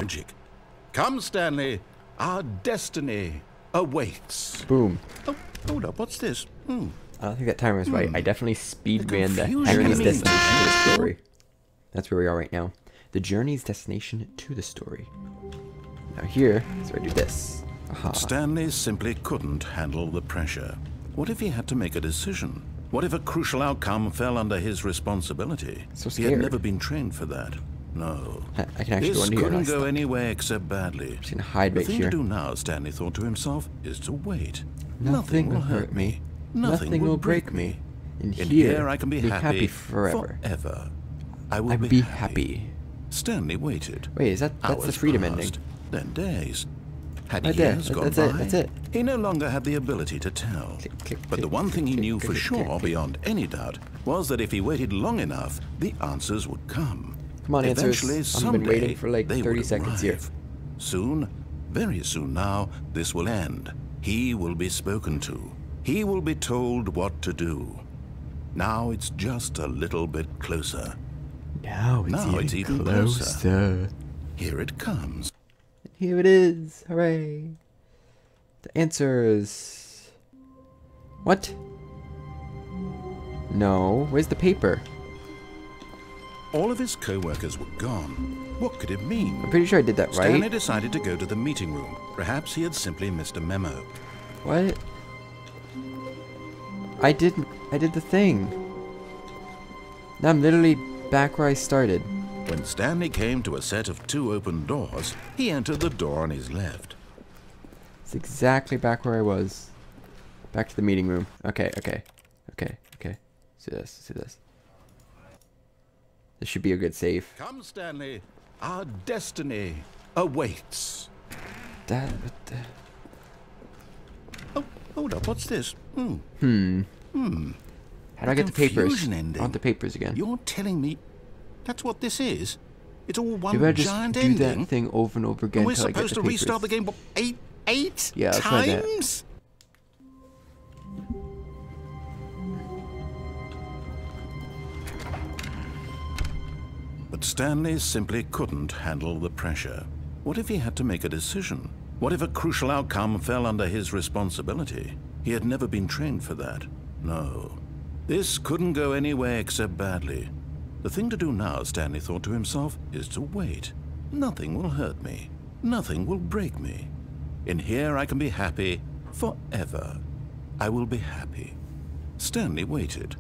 magic. Come, Stanley. Our destiny awaits. Boom. Oh, hold up. What's this? I don't think that timer is right. I definitely speed ran the confusion journey's means- destination to the story. That's where we are right now. The journey's destination to the story. Now here, so I do this. Aha. Stanley simply couldn't handle the pressure. What if he had to make a decision? What if a crucial outcome fell under his responsibility? So He had scared. never been trained for that. No. I can actually This go into here. couldn't and go I anywhere except badly. just gonna hide The right thing here. to do now, Stanley thought to himself, is to wait. Nothing will hurt me. Nothing will break me. In In here, here I can be happy forever. forever. I will I'd be happy. Stanley waited. Wait, that's the Hours freedom passed, ending. Then days. Had Right there. years gone That's by, it. That's it. he no longer had the ability to tell. Click, click, But the click, one thing he click, knew click, for click, sure, click, click. beyond any doubt, was that if he waited long enough, the answers would come. Come on, answers. Eventually, I've someday, been waiting for like they 30 would seconds here. arrive. Soon, very soon now, this will end. He will be spoken to. He will be told what to do. Now it's just a little bit closer. Now It's even closer. Here it comes. Here it is. Hooray. The answers. What? No. Where's the paper? All of his co-workers were gone. What could it mean? I'm pretty sure I did that Stanley right. decided to go to the meeting room. Perhaps he had simply missed a memo. What? I did the thing. Now I'm literally back where I started. When Stanley came to a set of 2 open doors, he entered the door on his left. It's exactly back where I was. Back to the meeting room. Okay. See this. This should be a good save. Come, Stanley. Our destiny awaits. That. Oh, hold up. What's this? How do I get the papers? Confusion I ending. want the papers again. You're telling me that's what this is? It's all one Maybe I just giant do ending? that thing over and over again And we're until I get supposed the to papers. restart the game, what, eight Yeah, let's try that. times? But Stanley simply couldn't handle the pressure. What if he had to make a decision? What if a crucial outcome fell under his responsibility? He had never been trained for that. No. This couldn't go anywhere except badly. The thing to do now, Stanley thought to himself, is to wait. Nothing will hurt me. Nothing will break me. In here I can be happy forever. I will be happy. Stanley waited.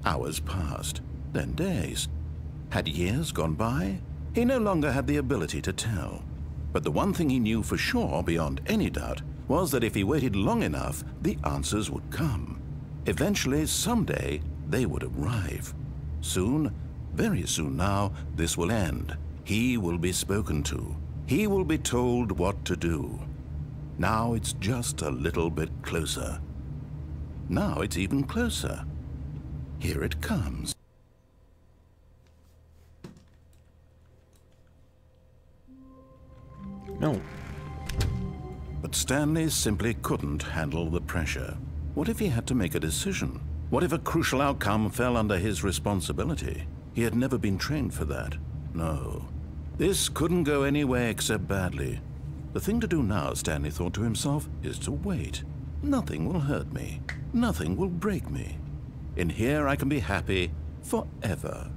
Hours passed, then days. Had years gone by? He no longer had the ability to tell. But the one thing he knew for sure, beyond any doubt, was that if he waited long enough, the answers would come. Eventually, someday, they would arrive. Soon, very soon now, this will end. He will be spoken to. He will be told what to do. Now it's just a little bit closer. Now it's even closer. Here it comes. No. But Stanley simply couldn't handle the pressure. What if he had to make a decision? What if a crucial outcome fell under his responsibility? He had never been trained for that. No. This couldn't go anywhere except badly. The thing to do now, Stanley thought to himself, is to wait. Nothing will hurt me. Nothing will break me. In here I can be happy forever.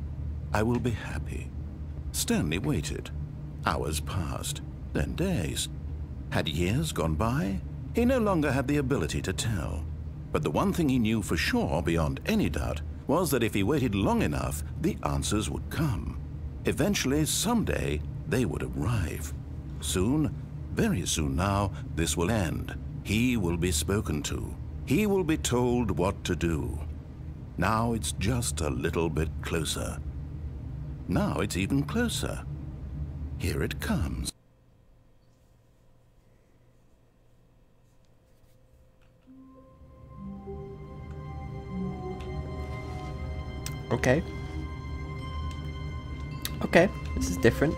I will be happy. Stanley waited. Hours passed, then days. Had years gone by? He no longer had the ability to tell. But the one thing he knew for sure, beyond any doubt, was that if he waited long enough, the answers would come. Eventually, someday, they would arrive. Soon, very soon now, this will end. He will be spoken to. He will be told what to do. Now it's just a little bit closer. Now it's even closer. Here it comes. Okay. Okay, this is different.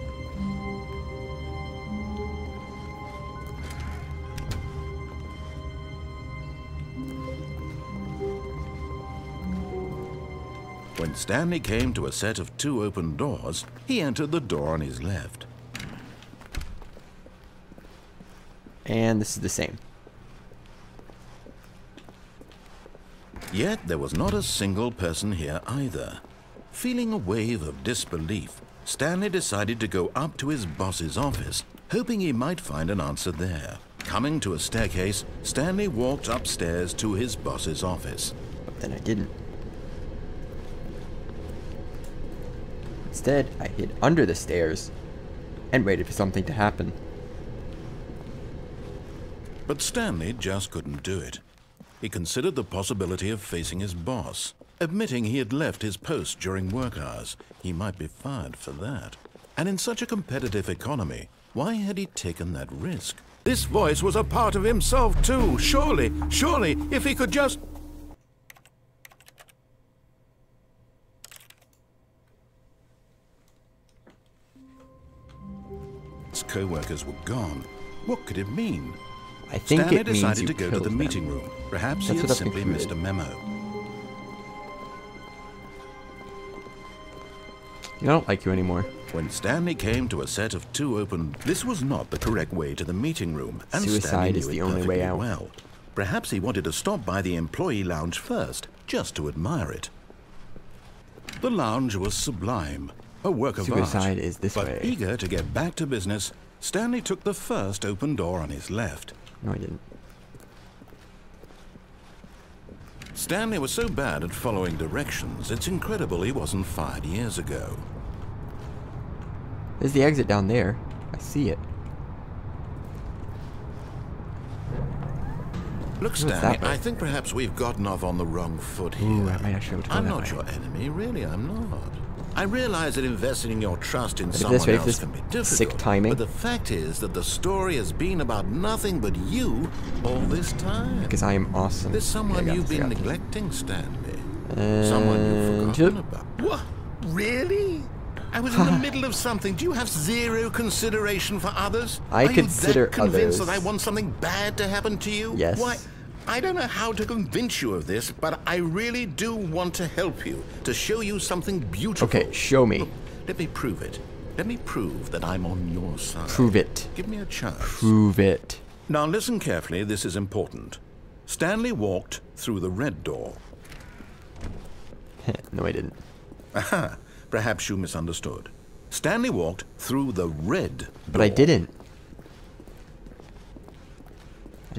When Stanley came to a set of 2 open doors, he entered the door on his left. And this is the same. Yet there was not a single person here either. Feeling a wave of disbelief, Stanley decided to go up to his boss's office, hoping he might find an answer there. Coming to a staircase, Stanley walked upstairs to his boss's office. But then I didn't. Instead, I hid under the stairs and waited for something to happen. But Stanley just couldn't do it. He considered the possibility of facing his boss. Admitting he had left his post during work hours, he might be fired for that. And in such a competitive economy, why had he taken that risk? This voice was a part of himself too. Surely, if he could just... His co-workers were gone. What could it mean? I think Stanley it means decided you to go to the killed meeting them. room. Perhaps That's he had what I've simply concluded. missed a memo. I don't like you anymore. When Stanley came to a set of two open... This was not the correct way to the meeting room, and Suicide Stanley is knew the it only way perfectly out. well. Perhaps he wanted to stop by the employee lounge first, just to admire it. The lounge was sublime, a work of art. Suicide is this but way. eager to get back to business, Stanley took the first open door on his left. No, I didn't. Stanley was so bad at following directions, it's incredible he wasn't fired years ago. There's the exit down there. I see it. Look, What's Stanley, that way? I think perhaps we've gotten off on the wrong foot here. Ooh, I might actually be able to go I'm that not way. your enemy, really, I'm not. I realize that investing your trust in But if someone this way, if else this can be difficult. sick timing. But the fact is that the story has been about nothing but you all this time. Because I am awesome. There's someone I got you've this, I been got this. neglecting, Stanley. Someone you've forgotten about. What? Really? I was in the middle of something. Do you have zero consideration for others? I Are consider you that convinced others. that I want something bad to happen to you? Yes. Why? I don't know how to convince you of this, but I really do want to help you, to show you something beautiful. Okay, show me. Look, let me prove it. Let me prove that I'm on your side. Prove it. Give me a chance. Prove it. Now listen carefully, this is important. Stanley walked through the red door. No, I didn't. Aha, perhaps you misunderstood. Stanley walked through the red door. But I didn't.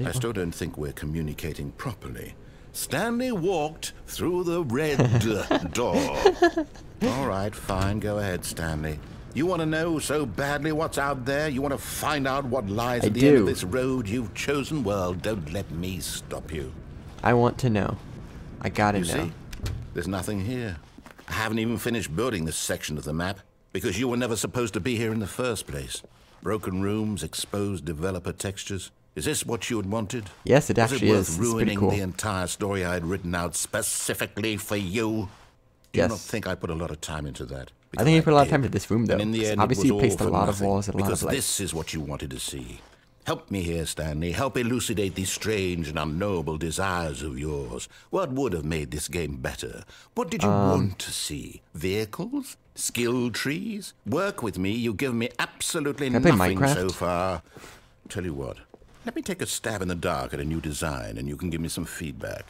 I still don't think we're communicating properly. Stanley walked through the red door. All right, fine, go ahead, Stanley. You want to know so badly what's out there? You want to find out what lies I at the end of do. this road you've chosen? Well, don't let me stop you. I want to know. I gotta You know. see, there's nothing here. I haven't even finished building this section of the map because you were never supposed to be here in the first place. Broken rooms, exposed developer textures. Is this what you had wanted? Yes, it actually Was is. it It's worth pretty ruining cool. the entire story I had written out specifically for you? Do Yes. you not think I put a lot of time into that? I think you put a lot of did. time into this room, though. And in the 'cause end, obviously, it you was placed all a for lot of nothing, walls and a lot because of like. this is what you wanted to see. Help me here, Stanley. Help elucidate these strange and unknowable desires of yours. What would have made this game better? What did you want to see? Vehicles? Skill trees? Work with me. You've given me absolutely Can I play nothing Minecraft? so far. Tell you what. Let me take a stab in the dark at a new design, and you can give me some feedback.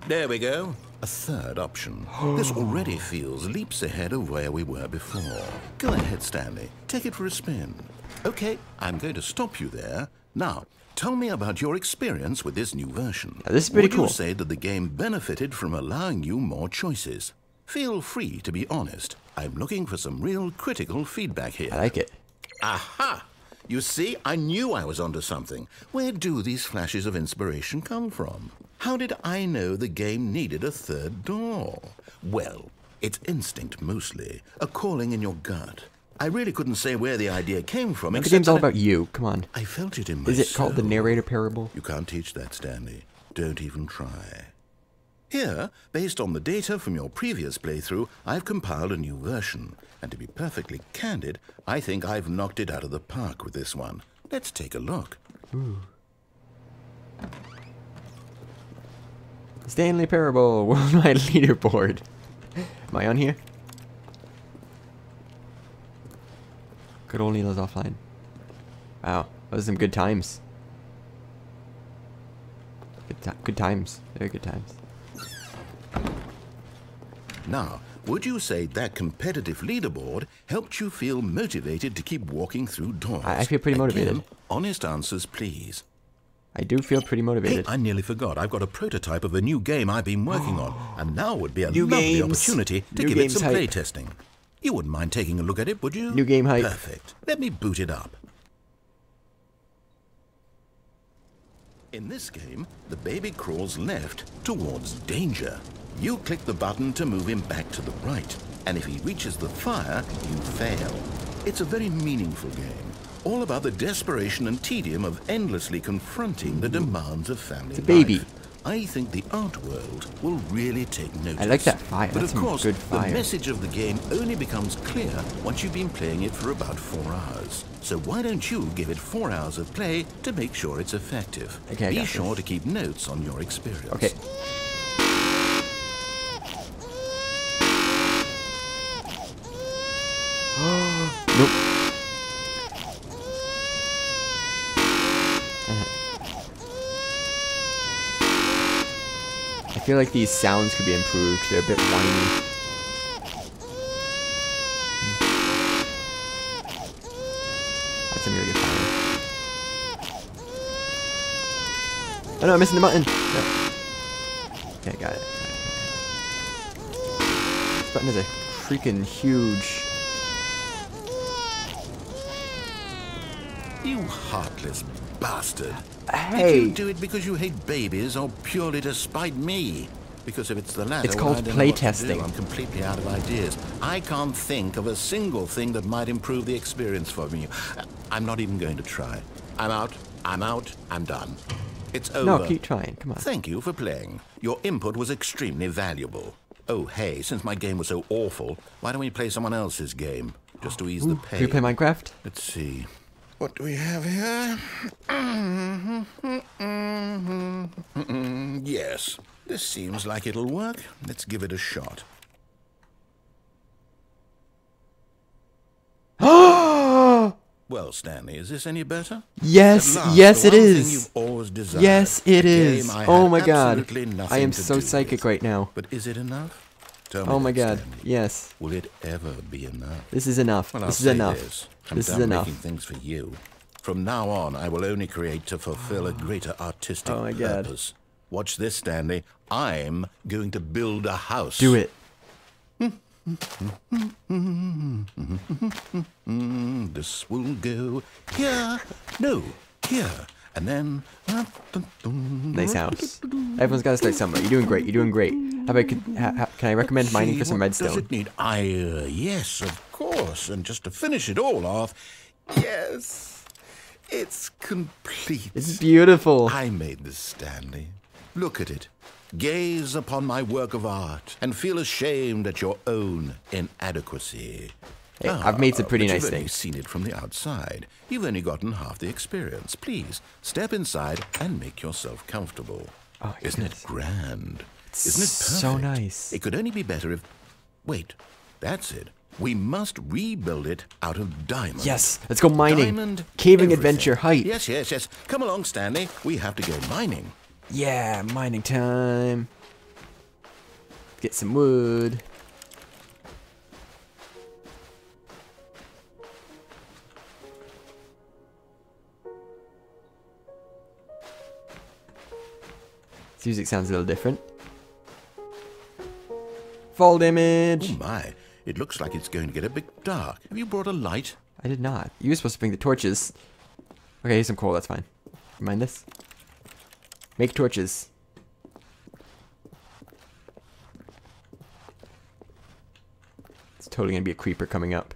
There we go. A third option. This already feels leaps ahead of where we were before. Go ahead, Stanley. Take it for a spin. Okay, I'm going to stop you there. Now, tell me about your experience with this new version. Now, this is pretty Would cool. you say that the game benefited from allowing you more choices? Feel free to be honest. I'm looking for some real critical feedback here. I like it. Aha! You see, I knew I was onto something. Where do these flashes of inspiration come from? How did I know the game needed a third door? Well, it's instinct mostly, a calling in your gut. I really couldn't say where the idea came from. The except game's all that about you. Come on. I felt it in my Is it called the soul. narrator parable? You can't teach that, Stanley. Don't even try. Here, based on the data from your previous playthrough, I've compiled a new version. And to be perfectly candid, I think I've knocked it out of the park with this one. Let's take a look. Stanley Parable, worldwide leaderboard. Am I on here? Good old Neela's offline. Wow, those are some good times. Good times. Very good times. Now, would you say that competitive leaderboard helped you feel motivated to keep walking through doors? I feel pretty motivated. Again, honest answers, please. I do feel pretty motivated. Hey, I nearly forgot. I've got a prototype of a new game I've been working on, and now would be a New lovely games. opportunity to New give it games some hype. play testing. You wouldn't mind taking a look at it, would you? New game hype. Perfect. Let me boot it up. In this game, the baby crawls left towards danger. You click the button to move him back to the right, and if he reaches the fire, you fail. It's a very meaningful game, all about the desperation and tedium of endlessly confronting the demands of family life. baby. I think the art world will really take notice. I like that fire. But That's of some course, good the fire. message of the game only becomes clear once you've been playing it for about 4 hours. So why don't you give it 4 hours of play to make sure it's effective? Okay, I Be got sure this. to keep notes on your experience. Okay. Nope. I feel like these sounds could be improved. They're a bit whiny. That's a really good fire. Oh no, I'm missing the button. No. Okay, got it. This button is a freaking huge. You heartless bastard. Hey. Did you do it because you hate babies or purely to spite me? Because if it's the latter, It's well, called I don't know what to do. playtesting. I'm completely out of ideas. I can't think of a single thing that might improve the experience for me. I'm not even going to try. I'm out. I'm out. I'm done. It's over. No, keep trying. Come on. Thank you for playing. Your input was extremely valuable. Oh, hey, since my game was so awful, why don't we play someone else's game? Just to ease the pain. Can we play Minecraft? Let's see. What do we have here? Yes, this seems like it'll work. Let's give it a shot. Well, Stanley, is this any better? Yes, At last, yes the it one thing is. you've always desired. Yes, it A is. game I Oh had my god. absolutely nothing I am to so do psychic with. right now. But is it enough? Tell me Oh my that, god. Stanley. Yes. Will it ever be enough? This is enough. Well, This I'll is say enough. This. I'm This is done enough. making things for you. From now on, I will only create to fulfill a greater artistic Oh my God. purpose. Watch this, Stanley. I'm going to build a house. Do it. This will go here. No, here. And then... Nice house. Everyone's got to start somewhere. You're doing great. You're doing great. How about, can I recommend mining for some What does redstone? it need? Yes, of course. And just to finish it all off, yes, it's complete. It's beautiful. I made this, Stanley. Look at it. Gaze upon my work of art and feel ashamed at your own inadequacy. Hey, I've made some pretty but nice you've only things. seen it from the outside. You've only gotten half the experience. Please, step inside and make yourself comfortable. Oh, Isn't it goodness. grand? Isn't it perfect? So nice. It could only be better if... Wait, that's it. We must rebuild it out of diamond. Yes, let's go mining. Diamond Caving everything. adventure hype. Yes, yes, yes. Come along, Stanley. We have to go mining. Yeah, mining time. Get some wood. This music sounds a little different. Fall damage. Oh my, it looks like it's going to get a bit dark. Have you brought a light? I did not. You were supposed to bring the torches. Okay, here's some coal. That's fine. Mind this? Make torches. It's totally gonna be a creeper coming up.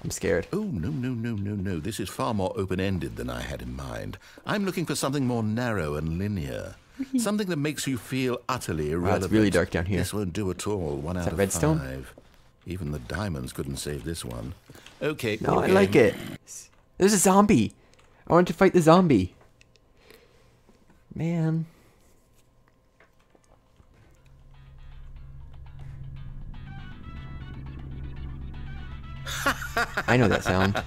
I'm scared. Oh, no, no, no, no, no. This is far more open-ended than I had in mind. I'm looking for something more narrow and linear. Something that makes you feel utterly irrelevant. it's really dark down here. This won't do at all. One out that of redstone? 5. Even the diamonds couldn't save this one. Okay. No, cool I like game. it. There's a zombie. I want to fight the zombie. Man. I know that sound.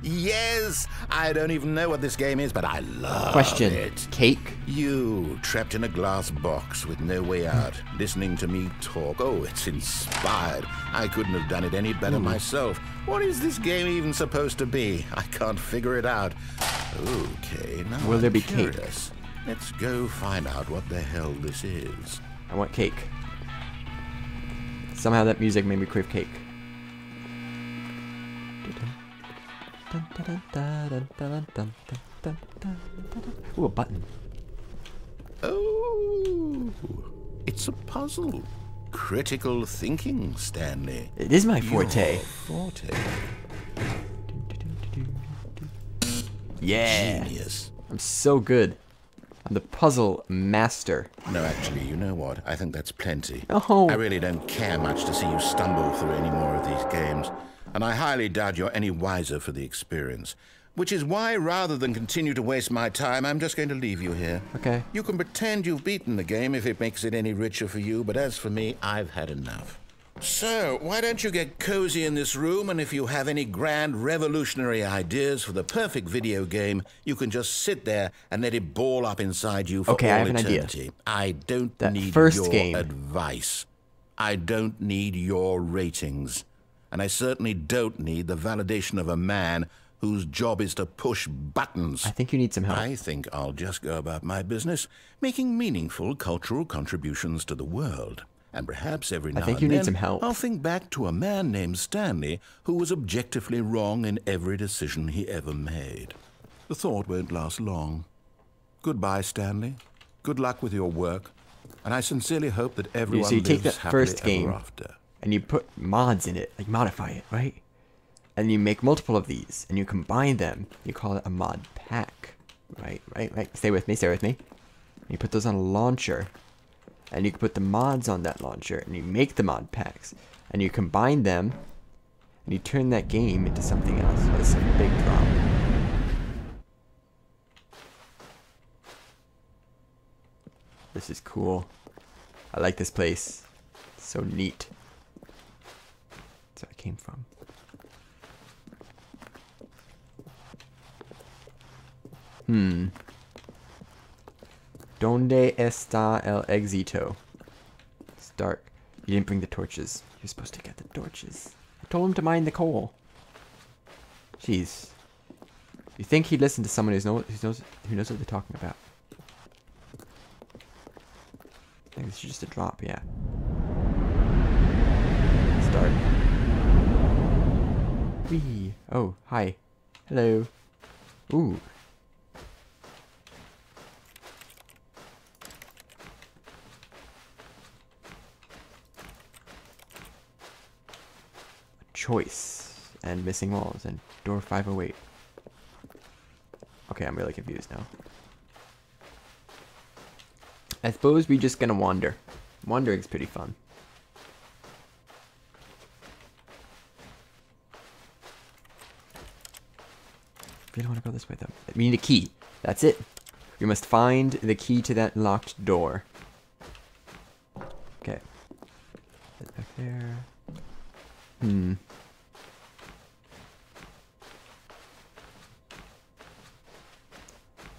Yes, I don't even know what this game is, but I love Question. it. Cake? You, trapped in a glass box with no way out, listening to me talk. Oh, it's inspired. I couldn't have done it any better myself. What is this game even supposed to be? I can't figure it out. Okay, now Will there I'm be cake? curious. Let's go find out what the hell this is. I want cake. Somehow that music made me crave cake. Ooh, a button. Oh, it's a puzzle. Critical thinking, Stanley. It is my forte. Your forte. Yeah. Genius. I'm so good. I'm the puzzle master. No, actually, you know what? I think that's plenty. Oh. I really don't care much to see you stumble through any more of these games, and I highly doubt you're any wiser for the experience. Which is why, rather than continue to waste my time, I'm just going to leave you here. Okay. You can pretend you've beaten the game if it makes it any richer for you, but as for me, I've had enough. So, why don't you get cozy in this room, and if you have any grand revolutionary ideas for the perfect video game, you can just sit there and let it ball up inside you for Okay, I all have an idea. eternity. I don't That need first your game. advice. I don't need your ratings. And I certainly don't need the validation of a man whose job is to push buttons. I think you need some help. I think I'll just go about my business, making meaningful cultural contributions to the world. And perhaps every now think and you need then, some help. I'll think back to a man named Stanley who was objectively wrong in every decision he ever made. The thought won't last long. Goodbye, Stanley. Good luck with your work. And I sincerely hope that everyone So you take lives that happily first game ever after. and you put mods in it, like modify it, right? And you make multiple of these and you combine them. You call it a mod pack, right? Stay with me, stay with me. And you put those on a launcher. And you can put the mods on that launcher, and you make the mod packs, and you combine them, and you turn that game into something else. That's a big problem. This is cool. I like this place. It's so neat. That's where I came from. Donde está el éxito? It's dark. You didn't bring the torches. You're supposed to get the torches. I told him to mine the coal. Jeez. You think he'd listen to someone who knows what they're talking about? I think this is just a drop, yeah. Start. Whee. Oh, hi. Hello. Ooh. Choice and missing walls and door 508. Okay, I'm really confused now. I suppose we're just gonna wander. Wandering's pretty fun. Really want to go this way though. We need a key. That's it. We must find the key to that locked door. Okay. Get back there.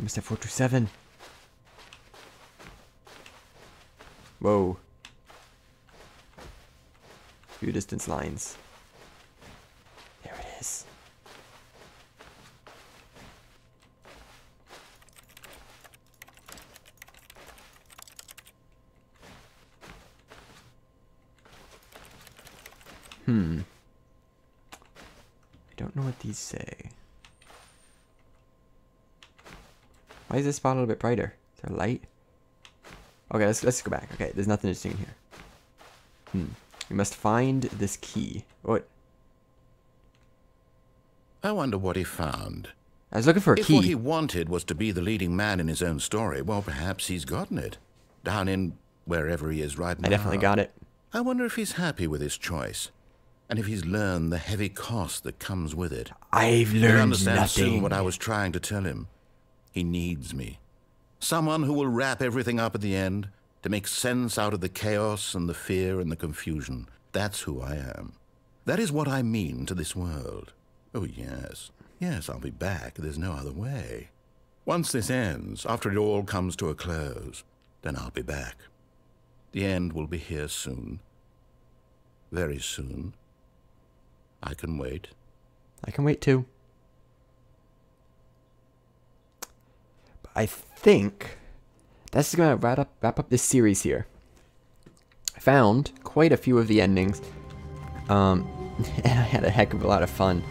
Mr. 427. Whoa. Few distance lines. There it is. I don't know what these say. Why is this spot a little bit brighter? Is there light? Okay, let's go back. Okay, there's nothing interesting in here. We must find this key. What? I wonder what he found. I was looking for a If key. what he wanted was to be the leading man in his own story, well, perhaps he's gotten it. Down in wherever he is right now. I definitely got it. I wonder if he's happy with his choice. And if he's learned the heavy cost that comes with it. I've He'll learned understand soon nothing. what I was trying to tell him. He needs me. Someone who will wrap everything up at the end, to make sense out of the chaos and the fear and the confusion. That's who I am. That is what I mean to this world. Oh, yes. Yes, I'll be back. There's no other way. Once this ends, after it all comes to a close, then I'll be back. The end will be here soon. Very soon. I can wait. I can wait too. But I think that's going to wrap up this series here. I found quite a few of the endings. And I had a heck of a lot of fun.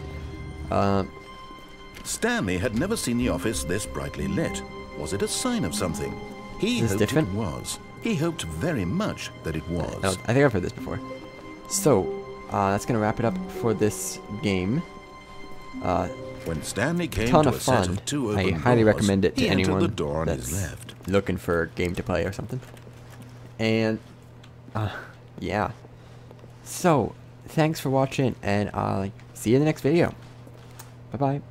Stanley had never seen the office this brightly lit. Was it a sign of something? He Is this hoped different? it was. He hoped very much that it was. I think I've heard this before. So, that's going to wrap it up for this game. When Stanley came Ton to of a set fun. of two I open highly doors, recommend it to he entered anyone the door on his that's left. looking for a game to play or something. And, yeah. So, thanks for watching, and I'll see you in the next video. Bye-bye.